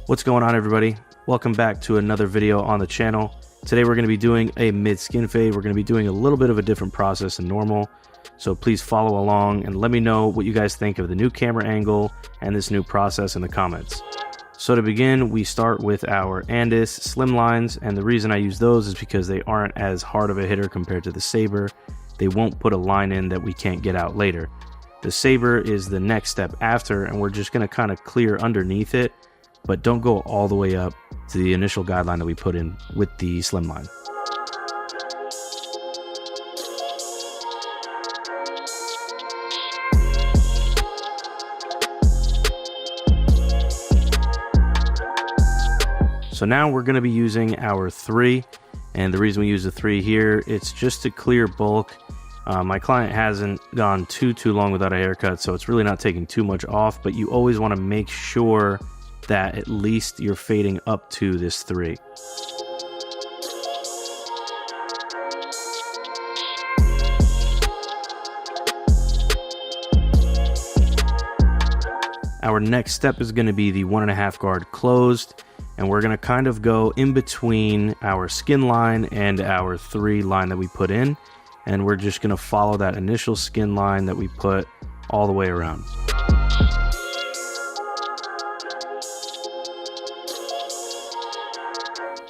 What's going on, everybody? Welcome back to another video on the channel. Today we're going to be doing a mid-skin fade. We're going to be doing a little bit of a different process than normal, so please follow along and let me know what you guys think of the new camera angle and this new process in the comments. So to begin, we start with our Andis slim lines, and the reason I use those is because they aren't as hard of a hitter compared to the Saber. They won't put a line in that we can't get out later. The Saber is the next step after, and we're just going to kind of clear underneath it, but don't go all the way up to the initial guideline that we put in with the slimline. So now we're going to be using our 3, and the reason we use the 3 here, it's just to clear bulk. My client hasn't gone too long without a haircut, so it's really not taking too much off, but you always want to make sure that at least you're fading up to this 3. Our next step is going to be the 1.5 guard closed, and we're going to kind of go in between our skin line and our 3 line that we put in, and we're just going to follow that initial skin line that we put all the way around.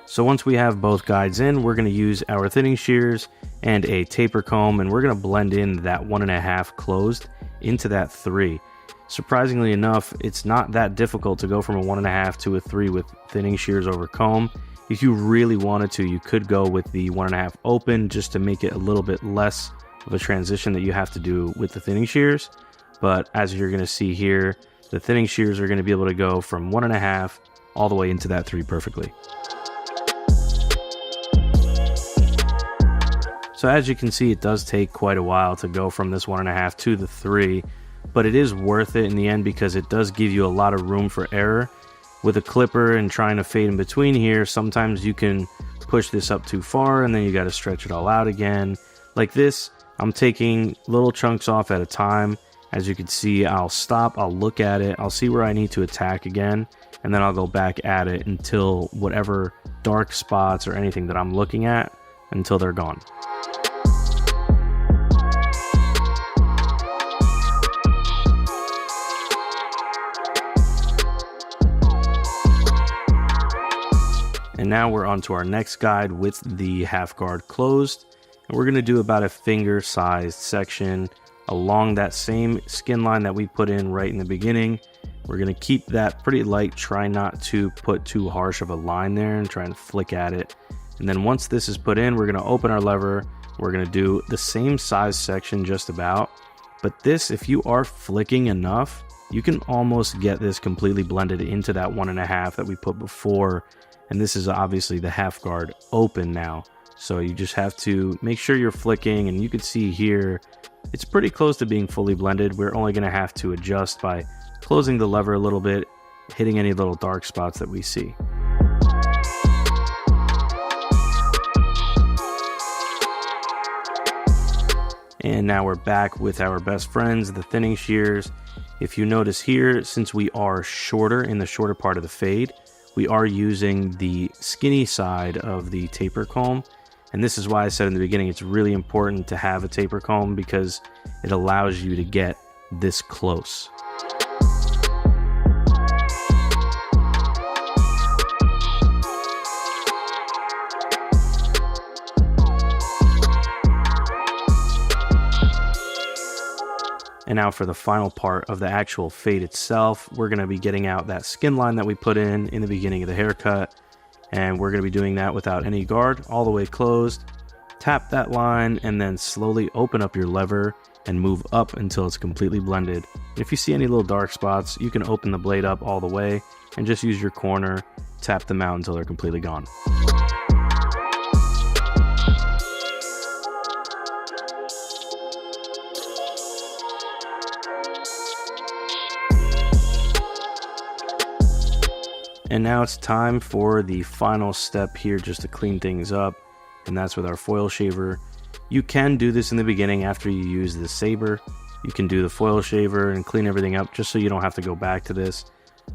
So once we have both guides in, we're going to use our thinning shears and a taper comb, and we're going to blend in that 1.5 closed into that 3. Surprisingly enough, it's not that difficult to go from a 1.5 to a 3 with thinning shears over comb. If you really wanted to, you could go with the 1.5 open just to make it a little bit less of a transition that you have to do with the thinning shears. But as you're going to see here, the thinning shears are going to be able to go from 1.5 all the way into that 3 perfectly. So as you can see, it does take quite a while to go from this 1.5 to the 3, but it is worth it in the end because it does give you a lot of room for error. With a clipper and trying to fade in between here, sometimes you can push this up too far and then you got to stretch it all out again. Like this, I'm taking little chunks off at a time. As you can see, I'll stop, I'll look at it, I'll see where I need to attack again, and then I'll go back at it until whatever dark spots or anything that I'm looking at, until they're gone. And now we're on to our next guide with the half guard closed, and we're going to do about a finger sized section along that same skin line that we put in right in the beginning. We're going to keep that pretty light, try not to put too harsh of a line there and try and flick at it. And then once this is put in, we're going to open our lever. We're going to do the same size section just about, but this, if you are flicking enough, you can almost get this completely blended into that 1.5 that we put before. And this is obviously the half guard open now, so you just have to make sure you're flicking, and you can see here it's pretty close to being fully blended. We're only going to have to adjust by closing the lever a little bit, hitting any little dark spots that we see. And now we're back with our best friends, the thinning shears. If you notice here, since we are shorter in the shorter part of the fade, we are using the skinny side of the taper comb. And this is why I said in the beginning, it's really important to have a taper comb because it allows you to get this close. And now for the final part of the actual fade itself, we're going to be getting out that skin line that we put in the beginning of the haircut. And we're going to be doing that without any guard, all the way closed. Tap that line and then slowly open up your lever and move up until it's completely blended. If you see any little dark spots, you can open the blade up all the way and just use your corner, tap them out until they're completely gone. And now it's time for the final step here just to clean things up, and that's with our foil shaver. You can do this in the beginning after you use the Saber. You can do the foil shaver and clean everything up just so you don't have to go back to this.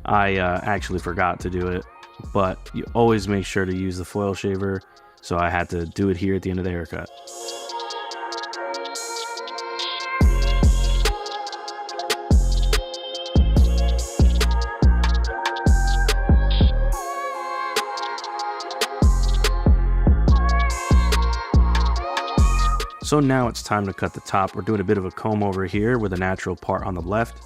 I actually forgot to do it, but you always make sure to use the foil shaver, so I had to do it here at the end of the haircut. So now it's time to cut the top. We're doing a bit of a comb over here with a natural part on the left.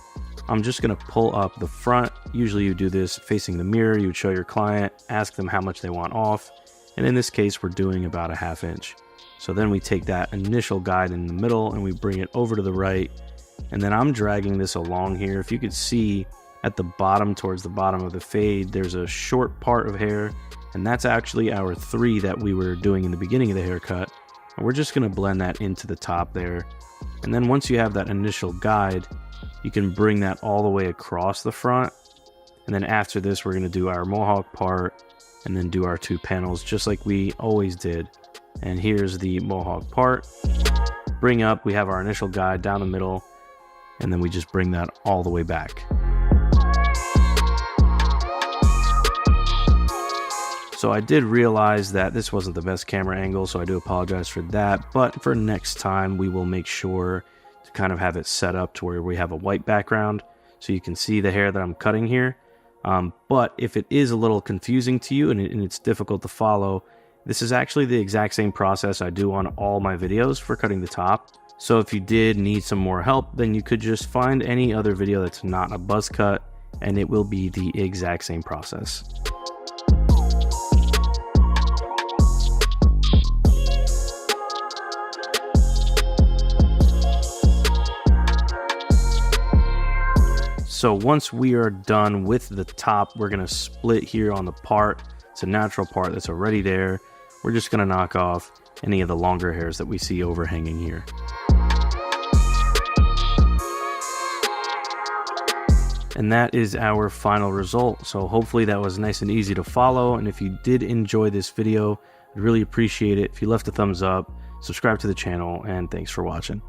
I'm just gonna pull up the front. Usually you do this facing the mirror. You would show your client, ask them how much they want off. And in this case, we're doing about a 1/2 inch. So then we take that initial guide in the middle and we bring it over to the right. And then I'm dragging this along here. If you could see at the bottom, towards the bottom of the fade, there's a short part of hair. And that's actually our 3 that we were doing in the beginning of the haircut. And we're just gonna blend that into the top there. And then once you have that initial guide, you can bring that all the way across the front. And then after this, we're gonna do our mohawk part and then do our 2 panels just like we always did. And here's the mohawk part. Bring up, we have our initial guide down the middle, and then we just bring that all the way back. So I did realize that this wasn't the best camera angle, so I do apologize for that. But for next time, we will make sure to kind of have it set up to where we have a white background so you can see the hair that I'm cutting here. But if it is a little confusing to you and it's difficult to follow, this is actually the exact same process I do on all my videos for cutting the top. So if you did need some more help, then you could just find any other video that's not a buzz cut and it will be the exact same process. So once we are done with the top, we're gonna split here on the part. It's a natural part that's already there. We're just gonna knock off any of the longer hairs that we see overhanging here. And that is our final result. So hopefully that was nice and easy to follow. And if you did enjoy this video, I'd really appreciate it if you left a thumbs up, subscribe to the channel, and thanks for watching.